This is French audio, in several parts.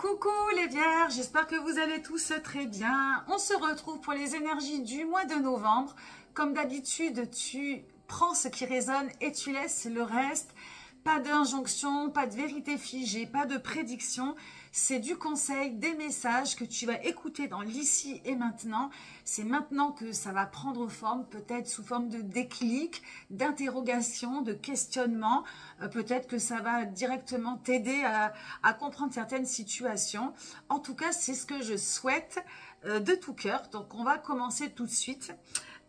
Coucou les vierges, j'espère que vous allez tous très bien. On se retrouve pour les énergies du mois de novembre. Comme d'habitude, tu prends ce qui résonne et tu laisses le reste. Pas d'injonction, pas de vérité figée, pas de prédiction. C'est du conseil, des messages que tu vas écouter dans l'ici et maintenant. C'est maintenant que ça va prendre forme, peut-être sous forme de déclic, d'interrogation, de questionnement. Peut-être que ça va directement t'aider à comprendre certaines situations. En tout cas, c'est ce que je souhaite de tout cœur. Donc, on va commencer tout de suite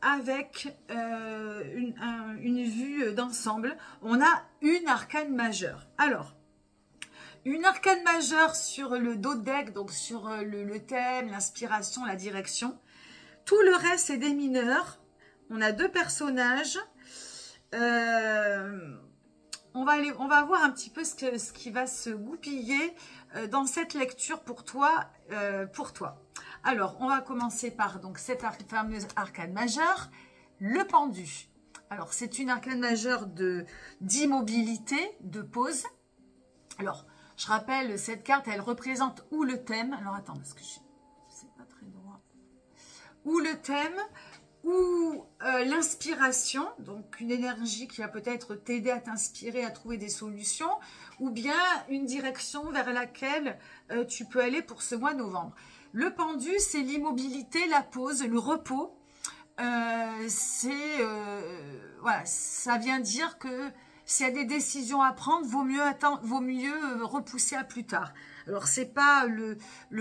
avec une vue d'ensemble. On a une arcane majeure. Alors, une arcane majeure sur le dos de deck, donc sur le thème, l'inspiration, la direction. Tout le reste, c'est des mineurs. On a deux personnages. On va voir un petit peu ce qui va se goupiller dans cette lecture pour toi. Alors, on va commencer par donc, cette fameuse arcane majeure, le pendu. Alors, c'est une arcane majeure d'immobilité, de pause. Alors, je rappelle, cette carte, elle représente ou le thème. Alors, attends, parce que c'est pas très droit. Ou le thème, ou l'inspiration, donc une énergie qui va peut-être t'aider à t'inspirer, à trouver des solutions, ou bien une direction vers laquelle tu peux aller pour ce mois de novembre. Le pendu, c'est l'immobilité, la pause, le repos. Voilà, ça vient dire que s'il y a des décisions à prendre, vaut mieux repousser à plus tard. Alors, c'est pas le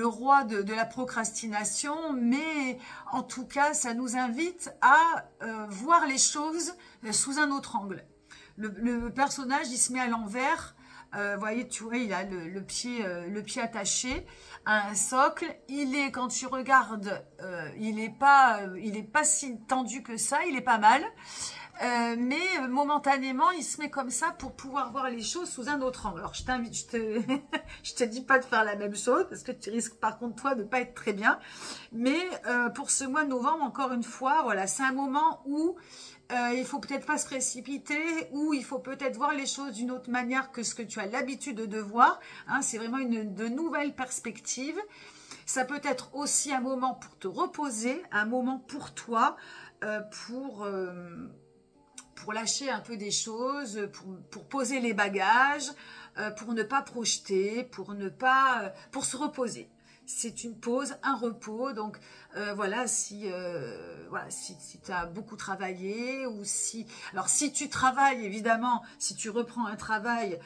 roi de la procrastination, mais en tout cas, ça nous invite à voir les choses sous un autre angle. Le personnage, il se met à l'envers. Voyez, tu vois, il a le pied attaché à un socle. Quand tu regardes, il est pas si tendu que ça. Il est pas mal. Mais momentanément, il se met comme ça pour pouvoir voir les choses sous un autre angle. Alors, je te dis pas de faire la même chose parce que tu risques par contre, toi, de pas être très bien. Mais pour ce mois de novembre, encore une fois, voilà, c'est un moment où il faut peut-être pas se précipiter, ou il faut peut-être voir les choses d'une autre manière que ce que tu as l'habitude de voir. Hein, c'est vraiment de nouvelles perspectives. Ça peut être aussi un moment pour te reposer, un moment pour toi, pour lâcher un peu des choses, pour poser les bagages, pour ne pas projeter, pour se reposer. C'est une pause, un repos. Donc voilà, si tu as beaucoup travaillé, ou si tu travailles, évidemment, si tu reprends un travail,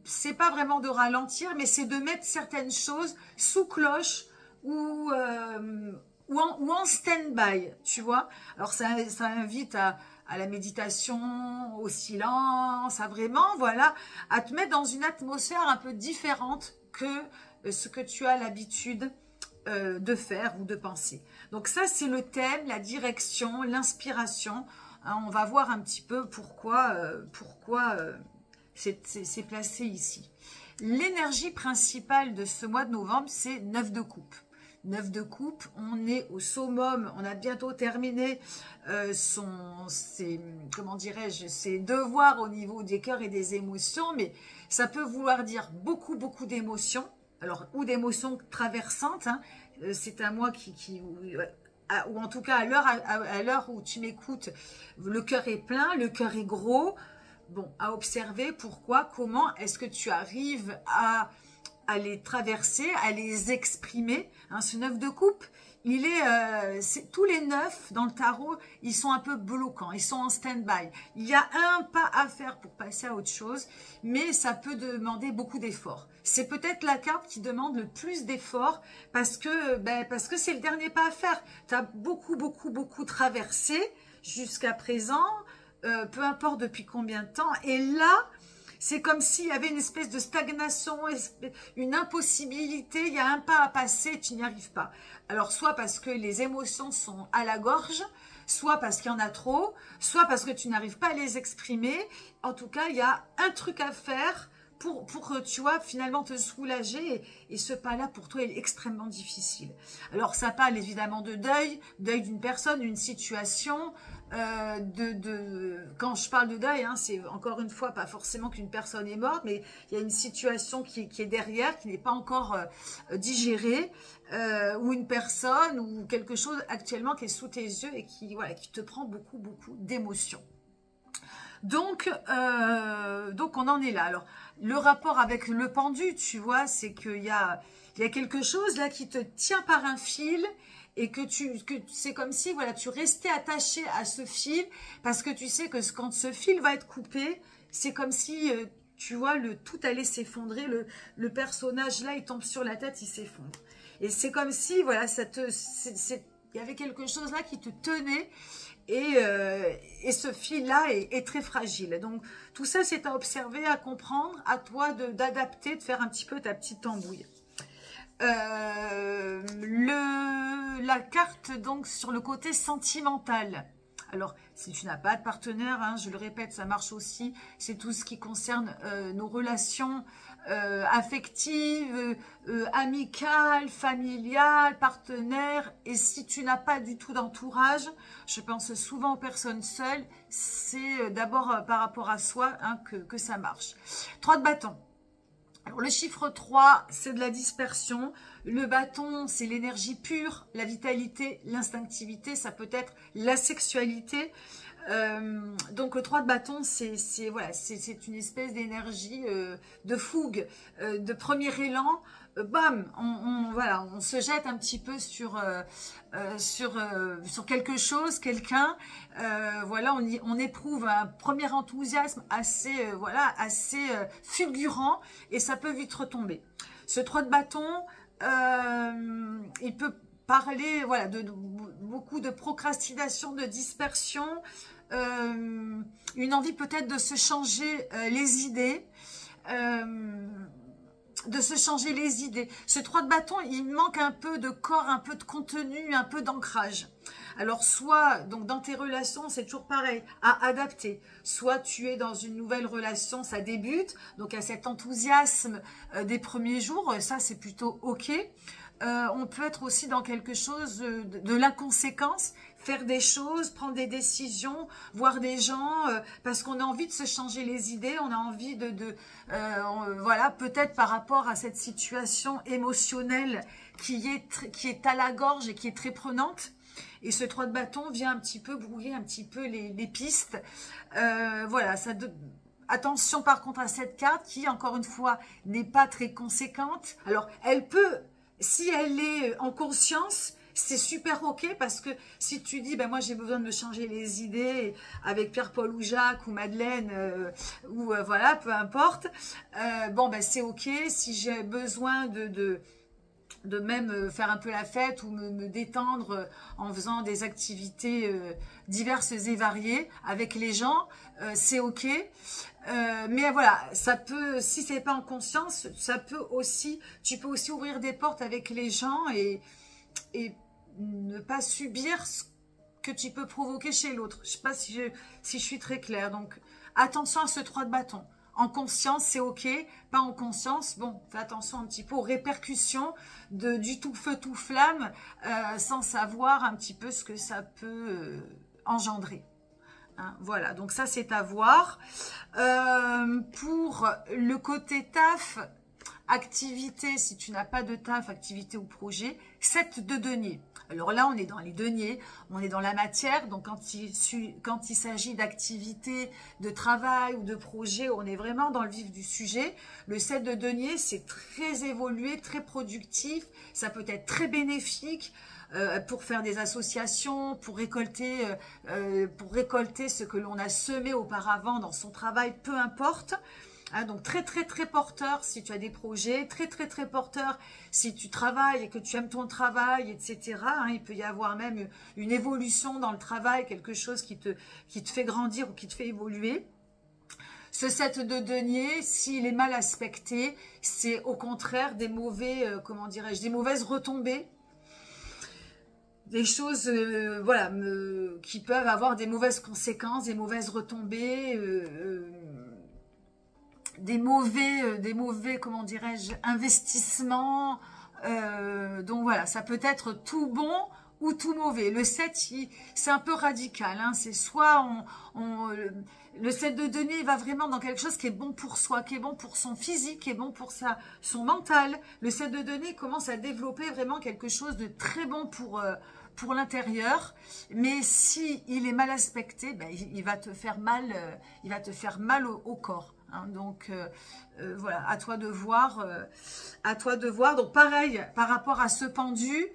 c'est pas vraiment de ralentir, mais c'est de mettre certaines choses sous cloche ou en stand-by, tu vois. Alors ça invite à la méditation, au silence, à vraiment, voilà, à te mettre dans une atmosphère un peu différente que ce que tu as l'habitude de faire ou de penser. Donc ça, c'est le thème, la direction, l'inspiration. Hein, on va voir un petit peu pourquoi c'est placé ici. L'énergie principale de ce mois de novembre, c'est 9 de coupe. 9 de coupe, on est au summum, on a bientôt terminé ses devoirs au niveau des cœurs et des émotions, mais ça peut vouloir dire beaucoup d'émotions, alors ou d'émotions traversantes, hein. C'est un mois ou en tout cas à l'heure où tu m'écoutes, le cœur est plein, le cœur est gros, bon, à observer pourquoi, comment est-ce que tu arrives à les traverser, à les exprimer. Hein, ce 9 de coupe, tous les 9 dans le tarot, ils sont un peu bloquants, ils sont en stand-by. Il y a un pas à faire pour passer à autre chose, mais ça peut demander beaucoup d'efforts. C'est peut-être la carte qui demande le plus d'efforts parce que c'est le dernier pas à faire. Tu as beaucoup traversé jusqu'à présent, peu importe depuis combien de temps, et là, c'est comme s'il y avait une espèce de stagnation, une impossibilité, il y a un pas à passer, tu n'y arrives pas. Alors, soit parce que les émotions sont à la gorge, soit parce qu'il y en a trop, soit parce que tu n'arrives pas à les exprimer. En tout cas, il y a un truc à faire pour tu vois, finalement te soulager. Et ce pas-là, pour toi, est extrêmement difficile. Alors, ça parle évidemment de deuil d'une personne, d'une situation, quand je parle de deuil, hein, c'est encore une fois pas forcément qu'une personne est morte, mais il y a une situation qui est derrière, qui n'est pas encore digérée, ou une personne ou quelque chose actuellement qui est sous tes yeux et qui, voilà, qui te prend beaucoup d'émotions. Donc on en est là. Alors, le rapport avec le pendu, tu vois, c'est qu'il y a quelque chose là qui te tient par un fil et que c'est comme si, voilà, tu restais attaché à ce fil parce que tu sais que quand ce fil va être coupé, c'est comme si, tu vois, tout allait s'effondrer. Le personnage là, il tombe sur la tête, il s'effondre. Et c'est comme si, voilà, il y avait quelque chose là qui te tenait. Et ce fil-là est très fragile. Donc, tout ça, c'est à observer, à comprendre, à toi d'adapter, de faire un petit peu ta petite tambouille. La carte, donc, sur le côté sentimental. Alors, si tu n'as pas de partenaire, hein, je le répète, ça marche aussi. C'est tout ce qui concerne nos relations affectives, amicales, familiales, partenaires. Et si tu n'as pas du tout d'entourage, je pense souvent aux personnes seules, c'est d'abord par rapport à soi, hein, que ça marche. 3 de bâton. Alors, le chiffre 3, c'est de la dispersion. Le bâton, c'est l'énergie pure, la vitalité, l'instinctivité. Ça peut être la sexualité. Donc, le 3 de bâton, voilà, c'est une espèce d'énergie de fougue, de premier élan. Bam, voilà, on se jette un petit peu sur quelque chose, quelqu'un. Voilà, on éprouve un premier enthousiasme assez, voilà, assez fulgurant et ça peut vite retomber. Ce 3 de bâton, il peut parler, voilà, de beaucoup de procrastination, de dispersion, une envie peut-être de se changer les idées. Ce 3 de bâton, il manque un peu de corps, un peu de contenu, un peu d'ancrage. Alors, soit, donc dans tes relations, c'est toujours pareil, à adapter. Soit tu es dans une nouvelle relation, ça débute, donc à cet enthousiasme des premiers jours, ça c'est plutôt ok. On peut être aussi dans quelque chose de l'inconséquence, faire des choses, prendre des décisions, voir des gens, parce qu'on a envie de se changer les idées, on a envie voilà, peut-être par rapport à cette situation émotionnelle qui est à la gorge et qui est très prenante. Et ce 3 de bâton vient un petit peu brouiller un petit peu les pistes. Voilà, attention par contre à cette carte qui, encore une fois, n'est pas très conséquente. Alors, elle peut, si elle est en conscience, c'est super ok parce que si tu dis, ben moi j'ai besoin de me changer les idées avec Pierre-Paul ou Jacques ou Madeleine voilà, peu importe, bon ben c'est ok. Si j'ai besoin de même faire un peu la fête ou me détendre en faisant des activités diverses et variées avec les gens, c'est ok. Mais voilà, ça peut, si c'est pas en conscience, tu peux aussi ouvrir des portes avec les gens et ne pas subir ce que tu peux provoquer chez l'autre. Je sais pas si je suis très claire. Donc, attention à ce 3 de bâton. En conscience, c'est ok. Pas en conscience, bon, fais attention un petit peu aux répercussions du tout feu, tout flamme, sans savoir un petit peu ce que ça peut engendrer. Hein, voilà, donc ça, c'est à voir. Pour le côté taf, activité, si tu n'as pas de taf, activité ou projet, 7 de denier. Alors là, on est dans les deniers, on est dans la matière. Donc, quand il s'agit d'activité, de travail ou de projet, on est vraiment dans le vif du sujet. Le 7 de denier, c'est très évolué, très productif. Ça peut être très bénéfique pour faire des associations, pour récolter ce que l'on a semé auparavant dans son travail, peu importe. Hein, donc très porteur si tu as des projets, très porteur si tu travailles et que tu aimes ton travail, etc. Hein, il peut y avoir même une évolution dans le travail, quelque chose qui te fait grandir ou qui te fait évoluer. Ce 7 de denier, s'il est mal aspecté, c'est au contraire des mauvais, comment dirais-je, des mauvaises retombées. Des choses voilà, qui peuvent avoir des mauvaises conséquences, des mauvaises retombées, des mauvais, comment dirais-je, investissements. Donc voilà, ça peut être tout bon ou tout mauvais. Le 7, c'est un peu radical, hein. C'est soit le 7 de denier, il va vraiment dans quelque chose qui est bon pour soi, qui est bon pour son physique, qui est bon pour son mental. Le 7 de denier commence à développer vraiment quelque chose de très bon pour l'intérieur, mais si il est mal aspecté, ben, il va te faire mal, au corps. Hein. Donc voilà, à toi de voir, Donc pareil, par rapport à ce pendu,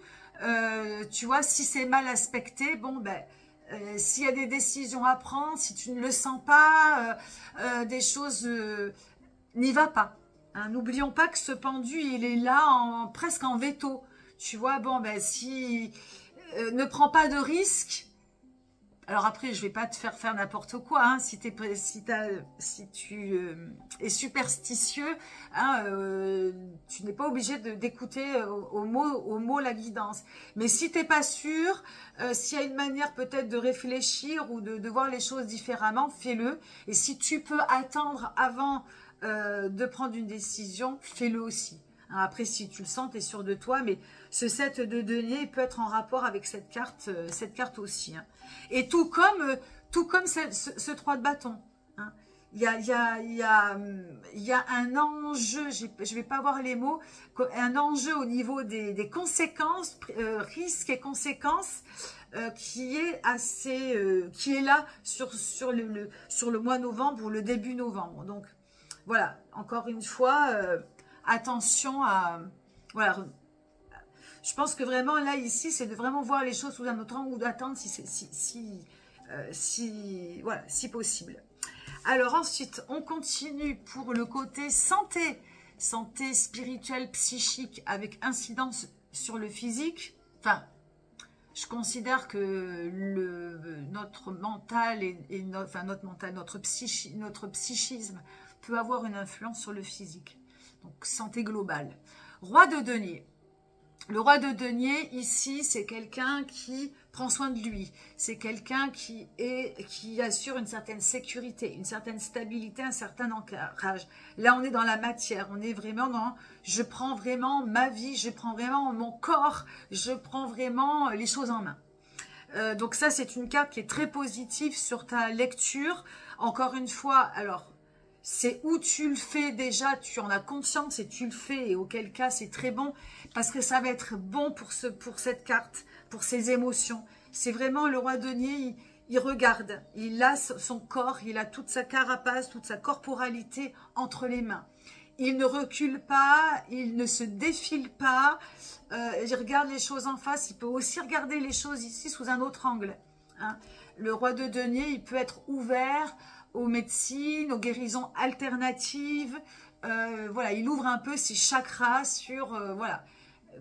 tu vois, si c'est mal aspecté, bon ben, s'il y a des décisions à prendre, si tu ne le sens pas, des choses, n'y va pas. Hein. N'oublions pas que ce pendu, il est là presque en veto. Tu vois, bon ben si ne prends pas de risques. Alors après, je vais pas te faire n'importe quoi. Hein, si tu es superstitieux, hein, tu n'es pas obligé d'écouter au mot la guidance. Mais si t'es pas sûr, s'il y a une manière peut-être de réfléchir ou de voir les choses différemment, fais-le. Et si tu peux attendre avant de prendre une décision, fais-le aussi. Hein, après, si tu le sens, tu es sûr de toi, mais ce 7 de denier peut être en rapport avec cette carte aussi. Hein. Et tout comme ce 3 de bâton. Hein. Il y a un enjeu, je vais pas voir les mots, un enjeu au niveau des conséquences, risques et conséquences, qui est là sur le mois novembre ou le début novembre. Donc voilà, encore une fois, attention à... Voilà, je pense que vraiment, là, ici, c'est de vraiment voir les choses sous un autre angle ou d'attendre si possible. Alors ensuite, on continue pour le côté santé. Santé spirituelle, psychique, avec incidence sur le physique. Enfin, je considère que notre mental notre psychisme peut avoir une influence sur le physique. Donc, santé globale. Roi de denier. Le roi de denier, ici, c'est quelqu'un qui prend soin de lui. C'est quelqu'un qui assure une certaine sécurité, une certaine stabilité, un certain ancrage. Là, on est dans la matière. On est vraiment dans... Je prends vraiment ma vie, je prends vraiment mon corps, je prends vraiment les choses en main. Donc ça, c'est une carte qui est très positive sur ta lecture. Encore une fois, alors... C'est où tu le fais déjà, tu en as conscience et tu le fais, et auquel cas c'est très bon, parce que ça va être bon pour cette carte, pour ses émotions. C'est vraiment le roi denier, il regarde, il a son corps, il a toute sa carapace, toute sa corporalité entre les mains. Il ne recule pas, il ne se défile pas, il regarde les choses en face, il peut aussi regarder les choses ici sous un autre angle. Hein. Le roi de denier, il peut être ouvert aux médecines, aux guérisons alternatives. Voilà, il ouvre un peu ses chakras sur voilà,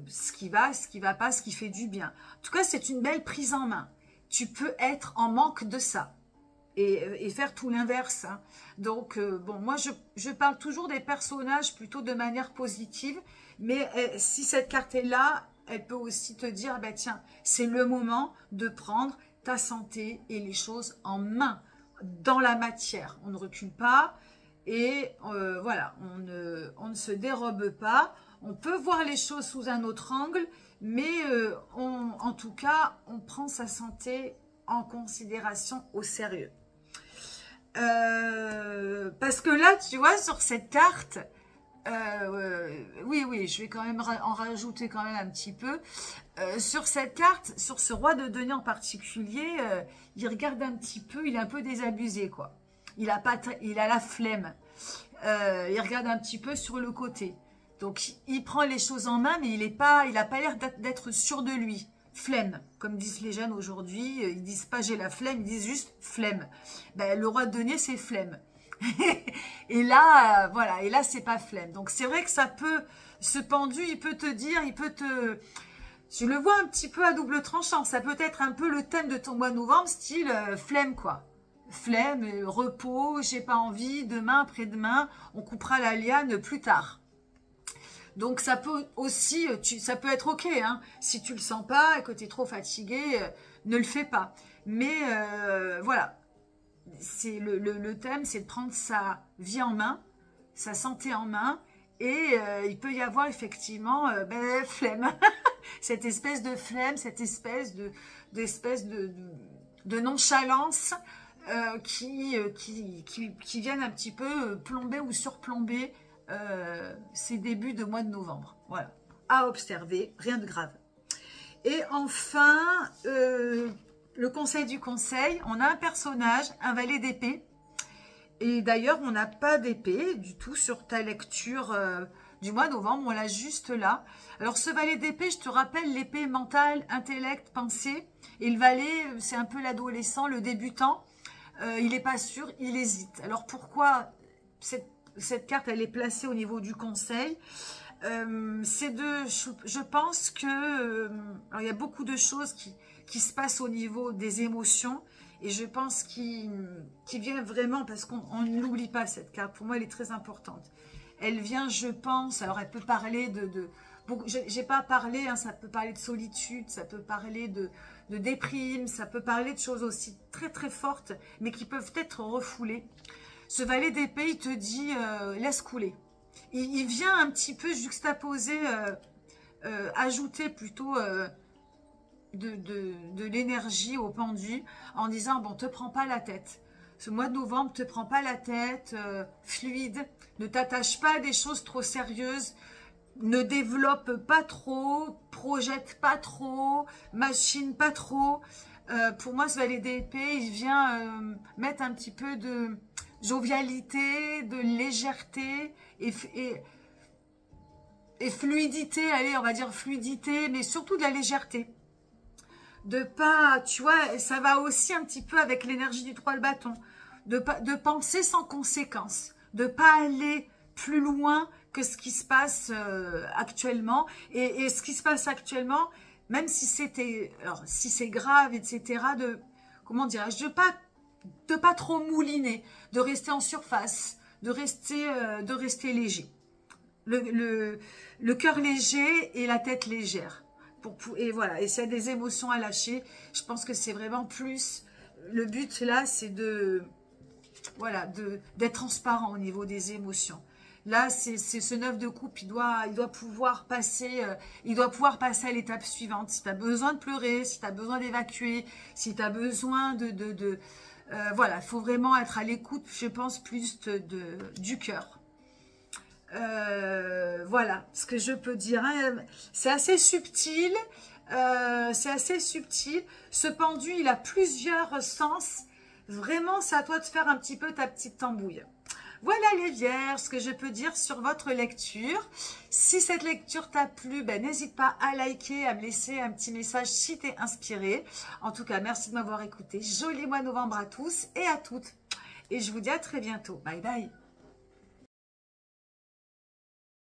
ce qui va pas, ce qui fait du bien. En tout cas, c'est une belle prise en main. Tu peux être en manque de ça et faire tout l'inverse. Hein. Donc, bon, moi, je parle toujours des personnages plutôt de manière positive, mais si cette carte est là, elle peut aussi te dire, bah, tiens, c'est le moment de prendre ta santé et les choses en main. Dans la matière, on ne recule pas et voilà, on ne se dérobe pas. On peut voir les choses sous un autre angle, mais en tout cas, on prend sa santé en considération au sérieux. Parce que là, tu vois, sur cette carte, oui, je vais quand même en rajouter quand même un petit peu. Sur cette carte, sur ce roi de denier en particulier, il regarde un petit peu, il est un peu désabusé, quoi. Il a la flemme. Il regarde un petit peu sur le côté. Donc, il prend les choses en main, mais il a pas l'air d'être sûr de lui. Flemme, comme disent les jeunes aujourd'hui, ils disent pas j'ai la flemme, ils disent juste flemme. Ben, le roi de denier, c'est flemme. Et là, voilà, et là, c'est pas flemme. Donc, c'est vrai que ça peut, ce pendu, il peut te dire, je le vois un petit peu à double tranchant. Ça peut être un peu le thème de ton mois de novembre, style flemme, quoi. Flemme, repos, j'ai pas envie, demain, après-demain, on coupera la liane plus tard. Donc, ça peut aussi, ça peut être ok, hein. Si tu le sens pas et que tu es trop fatigué, ne le fais pas. Mais voilà. C'est le thème, c'est de prendre sa vie en main, sa santé en main, et il peut y avoir effectivement flemme. cette espèce de flemme, cette espèce de nonchalance qui viennent un petit peu plomber ou surplomber ces débuts de mois de novembre. Voilà, à observer, rien de grave. Et enfin, le conseil du conseil, on a un personnage, un valet d'épée. Et d'ailleurs, on n'a pas d'épée du tout sur ta lecture du mois de novembre, on l'a juste là. Alors ce valet d'épée, je te rappelle, l'épée mentale, intellect, pensée. Et le valet, c'est un peu l'adolescent, le débutant. Il n'est pas sûr, il hésite. Alors pourquoi cette carte, elle est placée au niveau du conseil? Je pense que alors il y a beaucoup de choses qui se passent au niveau des émotions. Et je pense qu'il vient vraiment, parce qu'on ne l'oublie pas cette carte, pour moi elle est très importante. Elle vient, je pense, alors elle peut parler j'ai pas parlé, hein, ça peut parler de solitude, ça peut parler de déprime, ça peut parler de choses aussi très très fortes, mais qui peuvent être refoulées. Ce valet d'épée, il te dit, laisse couler. Il vient un petit peu juxtaposer, ajouter plutôt de l'énergie au pendu, en disant, bon, te prends pas la tête. Ce mois de novembre, te prends pas la tête, fluide, ne t'attache pas à des choses trop sérieuses, ne développe pas trop, projette pas trop, machine pas trop. Pour moi, ce valet d'épée, il vient mettre un petit peu de jovialité, de légèreté et fluidité, allez, on va dire fluidité, mais surtout de la légèreté. De pas, tu vois, ça va aussi un petit peu avec l'énergie du 3 de bâton, de penser sans conséquence, de pas aller plus loin que ce qui se passe actuellement, et ce qui se passe actuellement, même si si c'est grave, etc., comment dirais-je, de pas trop mouliner, de rester en surface, de rester léger, le cœur léger et la tête légère. Et voilà, et s'il y a des émotions à lâcher, je pense que c'est vraiment plus, le but là, c'est voilà, d'être transparent au niveau des émotions. Là, c'est ce 9 de coupe, il doit pouvoir passer à l'étape suivante. Si tu as besoin de pleurer, si tu as besoin d'évacuer, si tu as besoin voilà, il faut vraiment être à l'écoute, je pense, plus du cœur. Voilà ce que je peux dire, hein. C'est assez subtil, ce pendu, il a plusieurs sens. Vraiment, c'est à toi de faire un petit peu ta petite tambouille. Voilà les vierges, ce que je peux dire sur votre lecture. Si cette lecture t'a plu, ben, n'hésite pas à liker, à me laisser un petit message si t'es inspiré. En tout cas, merci de m'avoir écouté. Joli mois de novembre à tous et à toutes. Et je vous dis à très bientôt. Bye bye.